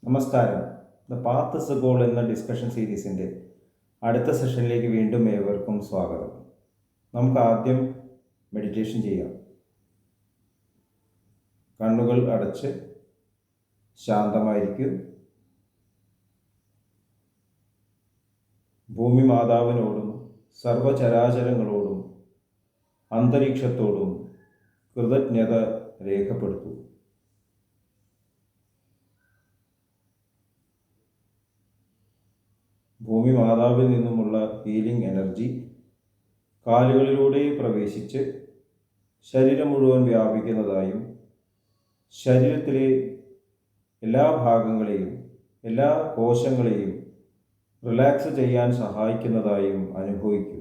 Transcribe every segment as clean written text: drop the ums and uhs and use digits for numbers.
നമസ്കാരം. The path is A goal എന്ന discussion സീരീസിൻ്റെ അടുത്ത സെഷനിലേക്ക് വീണ്ടും ഏവർക്കും സ്വാഗതം. നമുക്ക് ആദ്യം മെഡിറ്റേഷൻ ചെയ്യാം. കണ്ണുകൾ അടച്ച് ശാന്തമായിരിക്കും. ഭൂമി മാതാവിനോടും സർവചരാചരങ്ങളോടും അന്തരീക്ഷത്തോടും കൃതജ്ഞത രേഖപ്പെടുത്തൂ. ഭൂമി മാതാവിൽ നിന്നുമുള്ള ഹീലിംഗ് എനർജി കാലുകളിലൂടെ പ്രവേശിച്ച് ശരീരം മുഴുവൻ വ്യാപിക്കുന്നതായും ശരീരത്തിലെ എല്ലാ ഭാഗങ്ങളെയും എല്ലാ കോശങ്ങളെയും റിലാക്സ് ചെയ്യാൻ സഹായിക്കുന്നതായും അനുഭവിക്കൂ.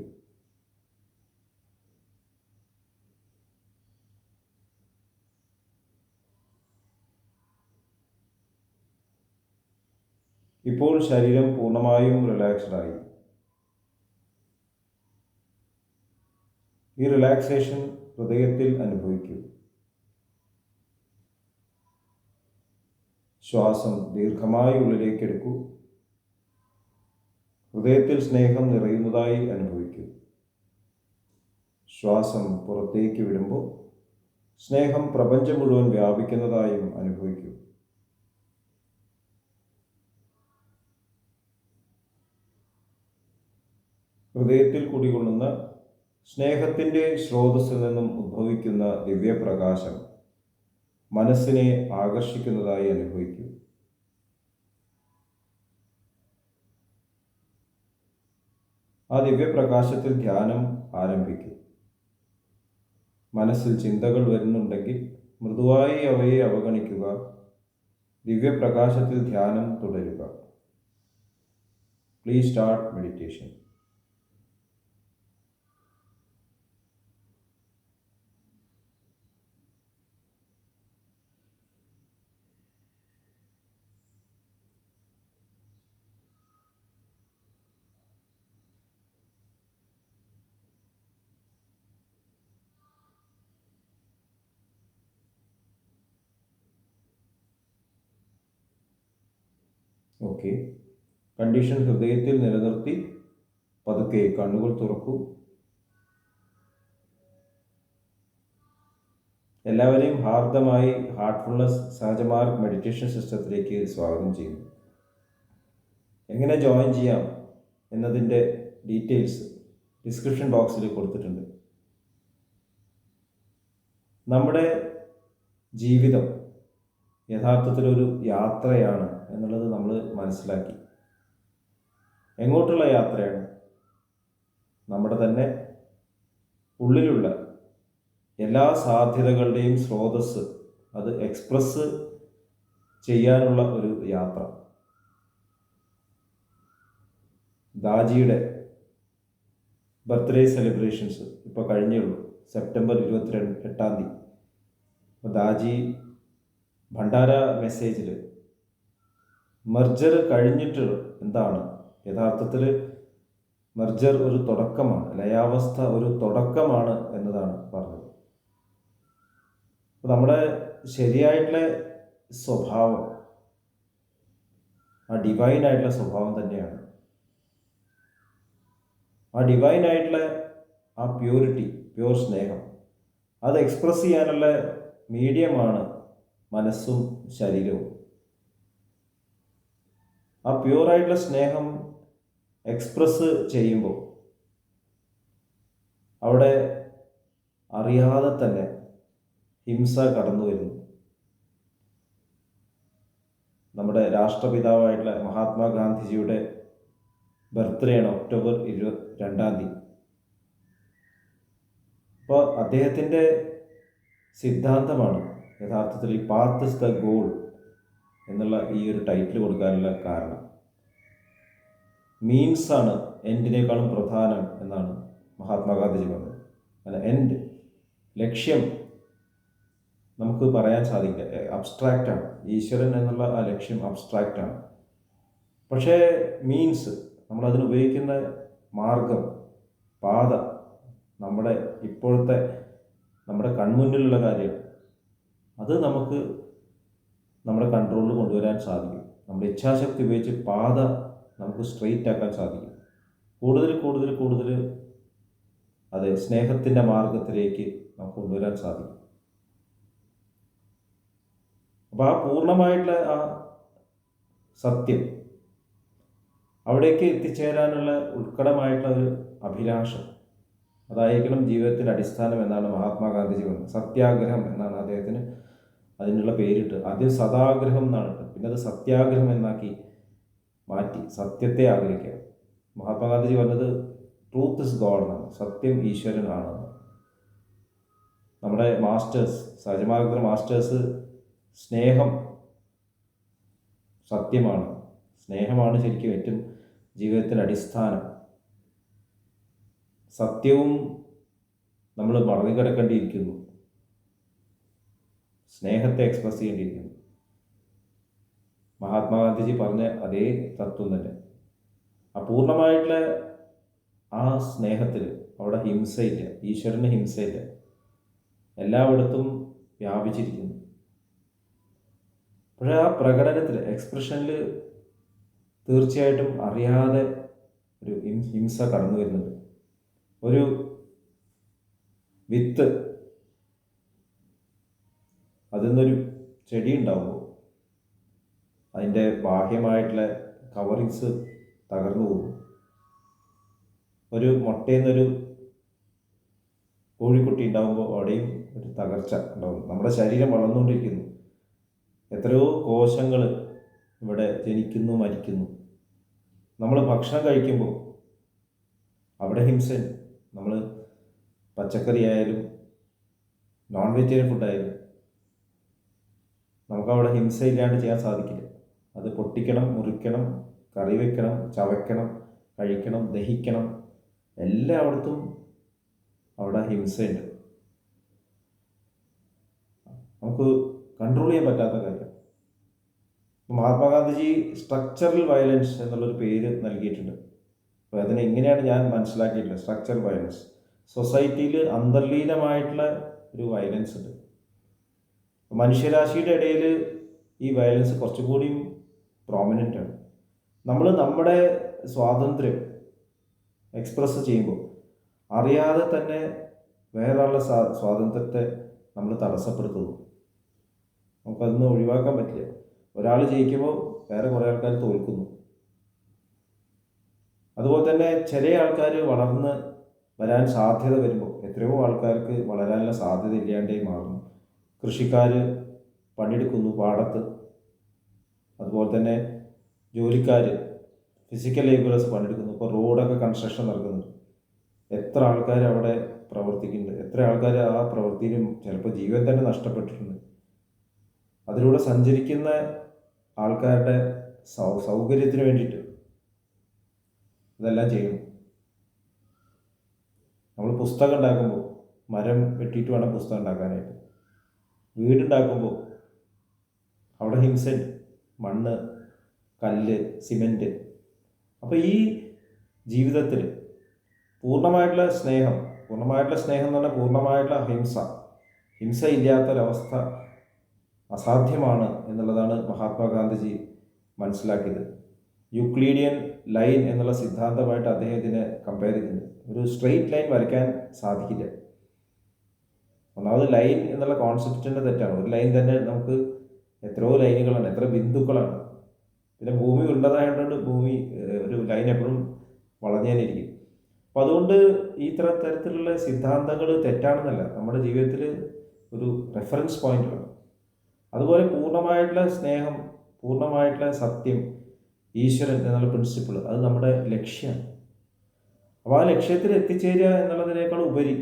ഇപ്പോൾ ശരീരം പൂർണ്ണമായും റിലാക്സ്ഡായി. ഈ റിലാക്സേഷൻ ഹൃദയത്തിൽ അനുഭവിക്കൂ. ശ്വാസം ദീർഘമായി ഉള്ളിലേക്ക് എടുക്കൂ. ഹൃദയത്തിൽ സ്നേഹം നിറയുന്നതായി അനുഭവിക്കൂ. ശ്വാസം പുറത്തേക്ക് വിടുമ്പോൾ സ്നേഹം പ്രപഞ്ചം മുഴുവൻ വ്യാപിക്കുന്നതായും അനുഭവിക്കൂ. ഹൃദയത്തിൽ കുടികൊള്ളുന്ന സ്നേഹത്തിൻ്റെ സ്രോതസ്സിൽ നിന്നും ഉദ്ഭവിക്കുന്ന ദിവ്യപ്രകാശം മനസ്സിനെ ആകർഷിക്കുന്നതായി അനുഭവിക്കൂ. ആ ദിവ്യപ്രകാശത്തിൽ ധ്യാനം ആരംഭിക്കൂ. മനസ്സിൽ ചിന്തകൾ വരുന്നുണ്ടെങ്കിൽ മൃദുവായി അവയെ അവഗണിക്കുക. ദിവ്യപ്രകാശത്തിൽ ധ്യാനം തുടരുക. Please start meditation. Okay, condition ഹൃദയത്തിൽ നിലനിർത്തി പതുക്കെ കണ്ണുകൾ തുറക്കൂ. എല്ലാവരെയും ഹാർദമായി ഹാർട്ട്ഫുൾനെസ് സഹജമാർഗ് മെഡിറ്റേഷൻ സിസ്റ്റത്തിലേക്ക് സ്വാഗതം ചെയ്യുന്നു. എങ്ങനെ ജോയിൻ ചെയ്യാം എന്നതിൻ്റെ ഡീറ്റെയിൽസ് ഡിസ്ക്രിപ്ഷൻ ബോക്സിൽ കൊടുത്തിട്ടുണ്ട്. നമ്മുടെ ജീവിതം യഥാർത്ഥത്തിലൊരു യാത്രയാണ് എന്നുള്ളത് നമ്മൾ മനസ്സിലാക്കി. എങ്ങോട്ടുള്ള യാത്രയാണ്? നമ്മുടെ തന്നെ ഉള്ളിലുള്ള എല്ലാ സാധ്യതകളുടെയും സ്രോതസ്സ് അത് എക്സ്പ്രസ് ചെയ്യാനുള്ള ഒരു യാത്ര. ദാജിയുടെ ബർത്ത്ഡേ സെലിബ്രേഷൻസ് ഇപ്പോൾ കഴിഞ്ഞേ ഉള്ളൂ, സെപ്റ്റംബർ 28. അപ്പോൾ ദാജി ഭണ്ഡാര മെസ്സേജിൽ മെർജർ കഴിഞ്ഞിട്ട് എന്താണ് യഥാർത്ഥത്തിൽ മെർജർ ഒരു തുടക്കമാണ്, ലയാവസ്ഥ ഒരു തുടക്കമാണ് എന്നതാണ് പറഞ്ഞത്. അപ്പോൾ നമ്മുടെ ശരിയായിട്ടുള്ള സ്വഭാവം ആ ഡിവൈനായിട്ടുള്ള സ്വഭാവം തന്നെയാണ്. ആ ഡിവൈനായിട്ടുള്ള ആ പ്യൂരിറ്റി, പ്യൂർ സ്നേഹം അത് എക്സ്പ്രസ് ചെയ്യാനുള്ള മീഡിയമാണ് മനസ്സും ശരീരവും. ആ പ്യൂറായിട്ടുള്ള സ്നേഹം എക്സ്പ്രസ് ചെയ്യുമ്പോൾ അവിടെ അറിയാതെ തന്നെ ഹിംസ കടന്നു വരുന്നു. നമ്മുടെ രാഷ്ട്രപിതാവായിട്ടുള്ള മഹാത്മാഗാന്ധിജിയുടെ ബർത്ത്ഡേ ആണ് ഒക്ടോബർ 22. അപ്പോൾ അദ്ദേഹത്തിൻ്റെ സിദ്ധാന്തമാണ് യഥാർത്ഥത്തിൽ ഈ പാത്ത് ഇസ് ദ ഗോൾ എന്നുള്ള ഈ ഒരു ടൈറ്റിൽ കൊടുക്കാനുള്ള കാരണം. മീൻസാണ് എൻഡിനേക്കാളും പ്രധാനം എന്നാണ് മഹാത്മാഗാന്ധിജി പറഞ്ഞത്. അല്ല, എൻഡ്, ലക്ഷ്യം നമുക്ക് പറയാൻ സാധിക്കില്ല, അബ്സ്ട്രാക്റ്റാണ്. ഈശ്വരൻ എന്നുള്ള ആ ലക്ഷ്യം അബ്സ്ട്രാക്റ്റാണ്. പക്ഷേ മീൻസ്, നമ്മളതിന് ഉപയോഗിക്കുന്ന മാർഗം, പാത, നമ്മുടെ ഇപ്പോഴത്തെ നമ്മുടെ കൺമുന്നിലുള്ള കാര്യം അത് നമുക്ക് നമ്മുടെ കൺട്രോളിൽ കൊണ്ടുവരാൻ സാധിക്കും. നമ്മുടെ ഇച്ഛാശക്തി ഉപയോഗിച്ച് പാത നമുക്ക് സ്ട്രെയിറ്റ് ആക്കാൻ സാധിക്കും. കൂടുതൽ കൂടുതൽ കൂടുതൽ അത് സ്നേഹത്തിൻ്റെ മാർഗത്തിലേക്ക് നമുക്ക് കൊണ്ടുവരാൻ സാധിക്കും. അപ്പോൾ ആ പൂർണ്ണമായിട്ടുള്ള ആ സത്യം, അവിടേക്ക് എത്തിച്ചേരാനുള്ള ഉത്കടമായിട്ടുള്ള ഒരു അഭിലാഷം, അതായിരിക്കണം ജീവിതത്തിൻ്റെ അടിസ്ഥാനം എന്നാണ് മഹാത്മാഗാന്ധിജി പറഞ്ഞത്. സത്യാഗ്രഹം എന്നാണ് അദ്ദേഹത്തിന് അതിനുള്ള പേരിട്ട്. ആദ്യം സദാഗ്രഹം എന്നാണ് ഇട്ടത്, പിന്നെ അത് സത്യാഗ്രഹം എന്നാക്കി മാറ്റി, സത്യത്തെ ആഗ്രഹിക്കുക. മഹാത്മാഗാന്ധിജി പറഞ്ഞത് ട്രൂത്ത് ഇസ് ഗോഡ് എന്നാണ്, സത്യം ഈശ്വരനാണ്. നമ്മുടെ മാസ്റ്റേഴ്സ്, സഹജമാർഗ മാസ്റ്റേഴ്സ് സ്നേഹം സത്യമാണ്, സ്നേഹമാണ് ശരിക്കും ഏറ്റവും ജീവിതത്തിൻ്റെ അടിസ്ഥാനം. സത്യവും നമ്മൾ മറികടക്കേണ്ടിയിരിക്കുന്നു, സ്നേഹത്തെ എക്സ്പ്രസ് ചെയ്യേണ്ടിയിരിക്കുന്നു. മഹാത്മാഗാന്ധിജി പറഞ്ഞ അതേ തത്വം തന്നെ. അപൂർണമായിട്ടുള്ള ആ സ്നേഹത്തിൽ അവിടെ ഹിംസയില്ല, ഈശ്വരന് ഹിംസയില്ല, എല്ലായിടത്തും വ്യാപിച്ചിരിക്കുന്നു. പക്ഷേ ആ പ്രകടനത്തിൽ, എക്സ്പ്രഷനിൽ തീർച്ചയായിട്ടും അറിയാതെ ഒരു ഹിംസ കടന്നു വരുന്നുണ്ട്. ഒരു വിത്ത്, അതിൽ നിന്നൊരു ചെടി ഉണ്ടാവുമ്പോൾ അതിൻ്റെ ബാഹ്യമായിട്ടുള്ള കവറിങ്സ് തകർന്നു പോകും. ഒരു മുട്ടയിൽ നിന്നൊരു കോഴിക്കുട്ടി ഉണ്ടാകുമ്പോൾ അവിടെയും ഒരു തകർച്ച ഉണ്ടാകും. നമ്മുടെ ശരീരം വളർന്നുകൊണ്ടിരിക്കുന്നു, എത്രയോ കോശങ്ങൾ ഇവിടെ ജനിക്കുന്നു, മരിക്കുന്നു. നമ്മൾ ഭക്ഷണം കഴിക്കുമ്പോൾ അവിടെ ഹിംസയുണ്ട്. നമ്മൾ പച്ചക്കറി ആയാലും നോൺ വെജിറ്റേറിയൻ ഫുഡായാലും നമുക്കവിടെ ഹിംസ ഇല്ലാണ്ട് ചെയ്യാൻ സാധിക്കില്ല. അത് പൊട്ടിക്കണം, മുറിക്കണം, കറി വെക്കണം, ചവയ്ക്കണം, കഴിക്കണം, ദഹിക്കണം, എല്ലായിടത്തും അവിടെ ഹിംസയുണ്ട്. നമുക്ക് കൺട്രോൾ ചെയ്യാൻ പറ്റാത്ത കാര്യം. മഹാത്മാഗാന്ധിജി സ്ട്രക്ചറൽ വയലൻസ് എന്നുള്ളൊരു പേര് നൽകിയിട്ടുണ്ട്. അപ്പോൾ അതിനെ എങ്ങനെയാണ് ഞാൻ മനസ്സിലാക്കിയിട്ടുള്ളത്? സ്ട്രക്ചറൽ വയലൻസ്, സൊസൈറ്റിയിൽ അന്തർലീനമായിട്ടുള്ള ഒരു വയലൻസ് ഉണ്ട്. മനുഷ്യരാശിയുടെ ഇടയിൽ ഈ വയലൻസ് കുറച്ചുകൂടിയും പ്രോമിനൻ്റ് ആണ്. നമ്മൾ നമ്മുടെ സ്വാതന്ത്ര്യം എക്സ്പ്രസ് ചെയ്യുമ്പോൾ അറിയാതെ തന്നെ വേറൊരാളുടെ സ്വാതന്ത്ര്യത്തെ നമ്മൾ തടസ്സപ്പെടുത്തുന്നു. നമുക്കതൊന്നും ഒഴിവാക്കാൻ പറ്റില്ല. ഒരാൾ ജയിക്കുമ്പോൾ വേറെ കുറേ ആൾക്കാർ തോൽക്കുന്നു. അതുപോലെ തന്നെ ചില ആൾക്കാർ വളർന്ന് വരാൻ സാധ്യത വരുമ്പോൾ എത്രയോ ആൾക്കാർക്ക് വളരാനുള്ള സാധ്യത ഇല്ലാണ്ടേ മാറുന്നു. കൃഷിക്കാർ പണിയെടുക്കുന്നു പാടത്ത്, അതുപോലെ തന്നെ ജോലിക്കാർ, ഫിസിക്കൽ ലേബറേഴ്സ് പണിയെടുക്കുന്നു. ഇപ്പോൾ റോഡൊക്കെ കൺസ്ട്രക്ഷൻ നടക്കുന്നുണ്ട്. എത്ര ആൾക്കാർ അവിടെ പ്രവർത്തിക്കുന്നുണ്ട്, എത്ര ആൾക്കാർ ആ പ്രവൃത്തിയിലും ചിലപ്പോൾ ജീവൻ തന്നെ നഷ്ടപ്പെട്ടിട്ടുണ്ട്. അതിലൂടെ സഞ്ചരിക്കുന്ന ആൾക്കാരുടെ സൗകര്യത്തിന് വേണ്ടിയിട്ട് ഇതെല്ലാം ചെയ്യണം. നമ്മൾ പുസ്തകം ഉണ്ടാക്കുമ്പോൾ മരം വെട്ടിയിട്ട് വേണം പുസ്തകം ഉണ്ടാക്കാനായിട്ട്. വീടുണ്ടാക്കുമ്പോൾ അവിടെ ഹിംസയുണ്ട്, മണ്ണ്, കല്ല്, സിമെൻറ്റ്. അപ്പോൾ ഈ ജീവിതത്തിൽ പൂർണ്ണമായിട്ടുള്ള സ്നേഹം എന്ന് പറഞ്ഞാൽ പൂർണ്ണമായിട്ടുള്ള ഹിംസ ഇല്ലാത്തൊരവസ്ഥ അസാധ്യമാണ് എന്നുള്ളതാണ് മഹാത്മാഗാന്ധിജി മനസ്സിലാക്കിയത്. യൂക്ലീഡിയൻ ലൈൻ എന്നുള്ള സിദ്ധാന്തമായിട്ട് അദ്ദേഹത്തിനെ കമ്പയർ ചെയ്തിട്ടുണ്ട്. ഒരു സ്ട്രെയിറ്റ് ലൈൻ വരയ്ക്കാൻ സാധിക്കില്ല. ഒന്നാമത് ലൈൻ എന്നുള്ള കോൺസെപ്റ്റിൻ്റെ തെറ്റാണ്. ഒരു ലൈൻ തന്നെ നമുക്ക് എത്രയോ ലൈനുകളാണ്, എത്ര ബിന്ദുക്കളാണ്. പിന്നെ ഭൂമി ഉള്ളതായതുകൊണ്ട് ഭൂമി ഒരു ലൈൻ എപ്പോഴും വളഞ്ഞേനിരിക്കും. അപ്പം അതുകൊണ്ട് ഈ തരത്തിലുള്ള സിദ്ധാന്തങ്ങൾ തെറ്റാണെന്നല്ല, നമ്മുടെ ജീവിതത്തിൽ ഒരു റെഫറൻസ് പോയിന്റ് വേണം. അതുപോലെ പൂർണ്ണമായിട്ടുള്ള സ്നേഹം, പൂർണ്ണമായിട്ടുള്ള സത്യം, ഈശ്വരൻ എന്നുള്ള പ്രിൻസിപ്പിൾ, അത് നമ്മുടെ ലക്ഷ്യമാണ്. അപ്പോൾ ആ ലക്ഷ്യത്തിൽ എത്തിച്ചേരുക എന്നുള്ളതിനേക്കാൾ ഉപരി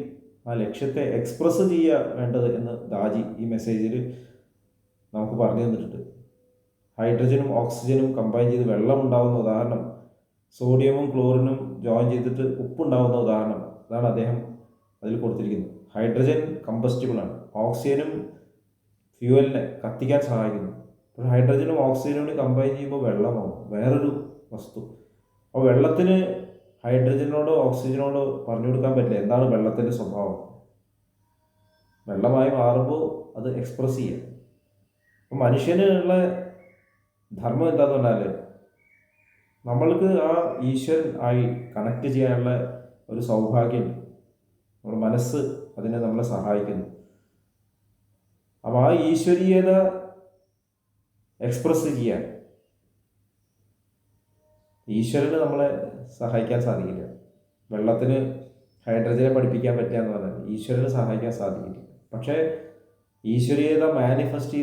ആ ലക്ഷ്യത്തെ എക്സ്പ്രസ് ചെയ്യുക വേണ്ടത് എന്ന് ദാജി ഈ മെസ്സേജിൽ നമുക്ക് പറഞ്ഞു തന്നിട്ടുണ്ട്. ഹൈഡ്രജനും ഓക്സിജനും കമ്പൈൻ ചെയ്ത് വെള്ളം ഉണ്ടാകുന്ന ഉദാഹരണം, സോഡിയവും ക്ലോറിനും ജോയിൻ ചെയ്തിട്ട് ഉപ്പുണ്ടാകുന്ന ഉദാഹരണം, അതാണ് അദ്ദേഹം അതിൽ കൊടുത്തിരിക്കുന്നത്. ഹൈഡ്രജൻ കമ്പസ്റ്റിബിളാണ്, ഓക്സിജനും ഫ്യൂവലിനെ കത്തിക്കാൻ സഹായിക്കുന്നു. അപ്പോൾ ഹൈഡ്രജനും ഓക്സിജനും കമ്പൈൻ ചെയ്യുമ്പോൾ വെള്ളമാവും, വേറൊരു വസ്തു. അപ്പോൾ വെള്ളത്തിന് ഹൈഡ്രജനോടോ ഓക്സിജനോടോ പറഞ്ഞു കൊടുക്കാൻ പറ്റില്ല എന്താണ് വെള്ളത്തിൻ്റെ സ്വഭാവം. വെള്ളമായി മാറുമ്പോൾ അത് എക്സ്പ്രസ് ചെയ്യുക. അപ്പം മനുഷ്യനുള്ള ധർമ്മം എന്താന്ന് പറഞ്ഞാൽ നമ്മൾക്ക് ആ ഈശ്വരൻ ആയി കണക്ട് ചെയ്യാനുള്ള ഒരു സൗഭാഗ്യമുണ്ട്. നമ്മുടെ മനസ്സ് അതിനെ നമ്മളെ സഹായിക്കുന്നു. അപ്പോൾ ആ ഈശ്വരീയത എക്സ്പ്രസ് ചെയ്യാൻ ഈശ്വരന് നമ്മളെ സഹായിക്കാൻ സാധിക്കില്ല. വെള്ളത്തിന് ഹൈഡ്രജനെ പഠിപ്പിക്കാൻ പറ്റുക എന്ന് പറഞ്ഞാൽ ഈശ്വരന് സഹായിക്കാൻ സാധിക്കില്ല. പക്ഷേ ഈശ്വരീയത മാനിഫെസ്റ്റ്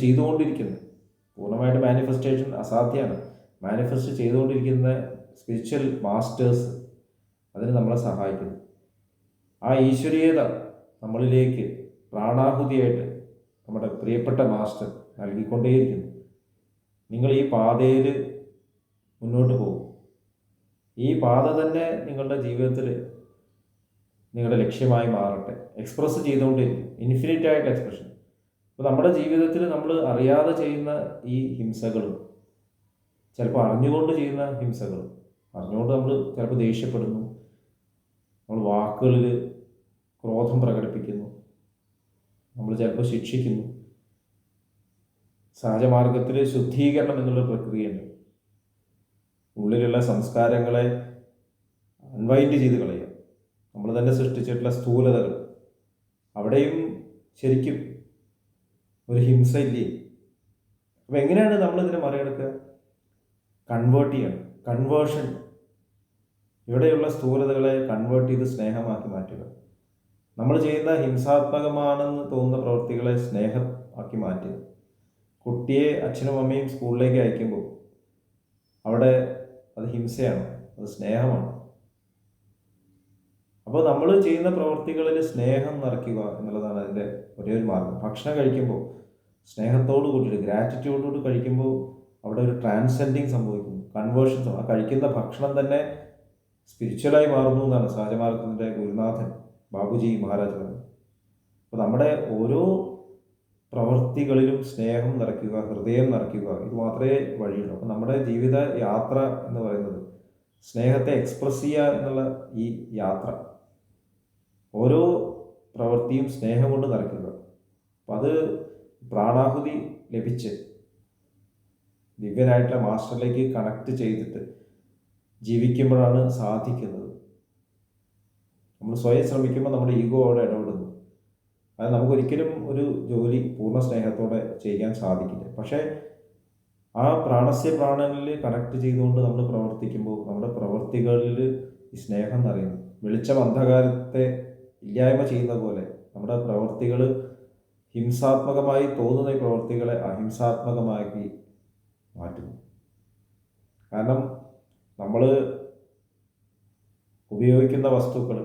ചെയ്തുകൊണ്ടിരിക്കുന്നു. പൂർണ്ണമായിട്ട് മാനിഫെസ്റ്റേഷൻ അസാധ്യമാണ്. മാനിഫെസ്റ്റ് ചെയ്തുകൊണ്ടിരിക്കുന്ന സ്പിരിച്വൽ മാസ്റ്റേഴ്സ് അതിന് നമ്മളെ സഹായിക്കുന്നു. ആ ഈശ്വരീയത നമ്മളിലേക്ക് പ്രാണാഹുതിയായിട്ട് നമ്മുടെ പ്രിയപ്പെട്ട മാസ്റ്റർ നൽകിക്കൊണ്ടേയിരിക്കുന്നു. നിങ്ങൾ ഈ പാതയിൽ മുന്നോട്ട് പോകും. ഈ പാത തന്നെ നിങ്ങളുടെ ജീവിതത്തിൽ നിങ്ങളുടെ ലക്ഷ്യമായി മാറട്ടെ. എക്സ്പ്രസ് ചെയ്തുകൊണ്ടിരിക്കും, ഇൻഫിനിറ്റ് ആയിട്ട് എക്സ്പ്രഷൻ. അപ്പോൾ നമ്മുടെ ജീവിതത്തിൽ നമ്മൾ അറിയാതെ ചെയ്യുന്ന ഈ ഹിംസകളും, ചിലപ്പോൾ അറിഞ്ഞുകൊണ്ട് ചെയ്യുന്ന ഹിംസകളും, അറിഞ്ഞുകൊണ്ട് നമ്മൾ ചിലപ്പോൾ ദേഷ്യപ്പെടുന്നു, നമ്മൾ വാക്കുകളിൽ ക്രോധം പ്രകടിപ്പിക്കുന്നു, നമ്മൾ ചിലപ്പോൾ ശിക്ഷിക്കുന്നു. സഹജമാർഗത്തിൽ ശുദ്ധീകരണം എന്നുള്ള പ്രക്രിയയുണ്ട്. ഉള്ളിലുള്ള സംസ്കാരങ്ങളെ അൺവൈൻഡ് ചെയ്ത് കളയുക. നമ്മൾ തന്നെ സൃഷ്ടിച്ചിട്ടുള്ള സ്ഥൂലതകൾ, അവിടെയും ശരിക്കും ഒരു ഹിംസ ഇല്ലേ? അപ്പം എങ്ങനെയാണ് നമ്മളിതിനെ മറികടക്കുക? കൺവേർട്ട് ചെയ്യണം. കൺവേർഷൻ. ഇവിടെയുള്ള സ്ഥൂലതകളെ കൺവേർട്ട് ചെയ്ത് സ്നേഹമാക്കി മാറ്റുക. നമ്മൾ ചെയ്യുന്ന ഹിംസാത്മകമാണെന്ന് തോന്നുന്ന പ്രവൃത്തികളെ സ്നേഹം ആക്കി മാറ്റുക. കുട്ടിയെ അച്ഛനും അമ്മയും സ്കൂളിലേക്ക് അയക്കുമ്പോൾ അവിടെ അത് ഹിംസയാണ്, അത് സ്നേഹമാണ്. അപ്പോൾ നമ്മൾ ചെയ്യുന്ന പ്രവൃത്തികളിൽ സ്നേഹം നിറയ്ക്കുക എന്നുള്ളതാണ് അതിൻ്റെ ഒരേ ഒരു മാർഗം. ഭക്ഷണം കഴിക്കുമ്പോൾ സ്നേഹത്തോട് കൂട്ടിയിട്ട് ഗ്രാറ്റിറ്റ്യൂഡോട് കഴിക്കുമ്പോൾ അവിടെ ഒരു ട്രാൻസെൻഡിങ് സംഭവിക്കുന്നു, കൺവേർഷൻ. ആ കഴിക്കുന്ന ഭക്ഷണം തന്നെ സ്പിരിച്വലായി മാറുന്നു എന്നാണ് സഹജമാർഗത്തിൻ്റെ ഗുരുനാഥൻ ബാബുജി മഹാരാജ് പറഞ്ഞത്. അപ്പോൾ നമ്മുടെ ഓരോ പ്രവൃത്തികളിലും സ്നേഹം നിറയ്ക്കുക, ഹൃദയം നിറയ്ക്കുക, ഇത് മാത്രമേ വഴിയുള്ളൂ. അപ്പോൾ നമ്മുടെ ജീവിത യാത്ര എന്ന് പറയുന്നത് സ്നേഹത്തെ എക്സ്പ്രസ് ചെയ്യുക എന്നുള്ള ഈ യാത്ര, ഓരോ പ്രവൃത്തിയും സ്നേഹം കൊണ്ട് നിറയ്ക്കുക. അപ്പം അത് പ്രാണാഹുതി ലഭിച്ച് ദിവ്യനായിട്ടുള്ള മാസ്റ്ററിലേക്ക് കണക്ട് ചെയ്തിട്ട് ജീവിക്കുമ്പോഴാണ് സാധിക്കുന്നത്. നമ്മൾ സ്വയം ശ്രമിക്കുമ്പോൾ നമ്മുടെ ഈഗോ അവിടെ ഇടപെടുന്നു. അത് നമുക്കൊരിക്കലും ഒരു ജോലി പൂർണ്ണ സ്നേഹത്തോടെ ചെയ്യാൻ സാധിക്കില്ല. പക്ഷേ ആ പ്രാണസ്യ പ്രാണനിൽ കണക്ട് ചെയ്തുകൊണ്ട് നമ്മൾ പ്രവർത്തിക്കുമ്പോൾ നമ്മുടെ പ്രവൃത്തികളിൽ ഈ സ്നേഹം നിറയുന്നു. വെളിച്ചം അന്ധകാരത്തെ ഇല്ലായ്മ ചെയ്യുന്ന പോലെ നമ്മുടെ പ്രവൃത്തികൾ ഹിംസാത്മകമായി തോന്നുന്ന ഈ പ്രവൃത്തികളെ അഹിംസാത്മകമാക്കി മാറ്റുന്നു. കാരണം നമ്മൾ ഉപയോഗിക്കുന്ന വസ്തുക്കൾ,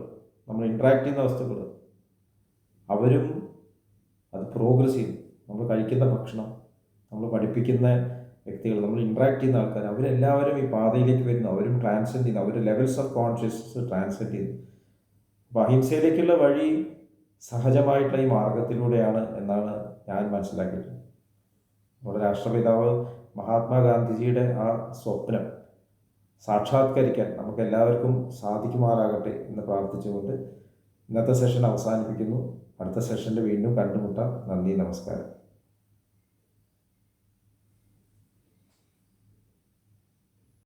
നമ്മൾ ഇൻട്രാക്ട് ചെയ്യുന്ന വസ്തുക്കൾ, അവരും അത് പ്രോഗ്രസ് ചെയ്യും. നമ്മൾ കഴിക്കുന്ന ഭക്ഷണം, നമ്മൾ പഠിപ്പിക്കുന്ന വ്യക്തികൾ, നമ്മൾ ഇൻട്രാക്ട് ചെയ്യുന്ന ആൾക്കാർ, അവരെല്ലാവരും ഈ പാതയിലേക്ക് വരുന്നു. അവരും ട്രാൻസെൻഡ് ചെയ്യുന്നു. അവർ ലെവൽസ് ഓഫ് കോൺഷ്യസ്നസ് ട്രാൻസെൻഡ് ചെയ്യുന്നു. അപ്പോൾ അഹിംസയിലേക്കുള്ള വഴി സഹജമായിട്ടുള്ള ഈ മാർഗത്തിലൂടെയാണ് എന്നാണ് ഞാൻ മനസ്സിലാക്കിയിട്ടുള്ളത്. നമ്മുടെ രാഷ്ട്രപിതാവ് മഹാത്മാഗാന്ധിജിയുടെ ആ സ്വപ്നം സാക്ഷാത്കരിക്കാൻ നമുക്ക് എല്ലാവർക്കും സാധിക്കുമാറാകട്ടെ എന്ന് പ്രാർത്ഥിച്ചുകൊണ്ട് ഇന്നത്തെ സെഷൻ അവസാനിപ്പിക്കുന്നു. അടുത്ത സെഷനിൽ വീണ്ടും കണ്ടുമുട്ടാം. നന്ദി, നമസ്കാരം.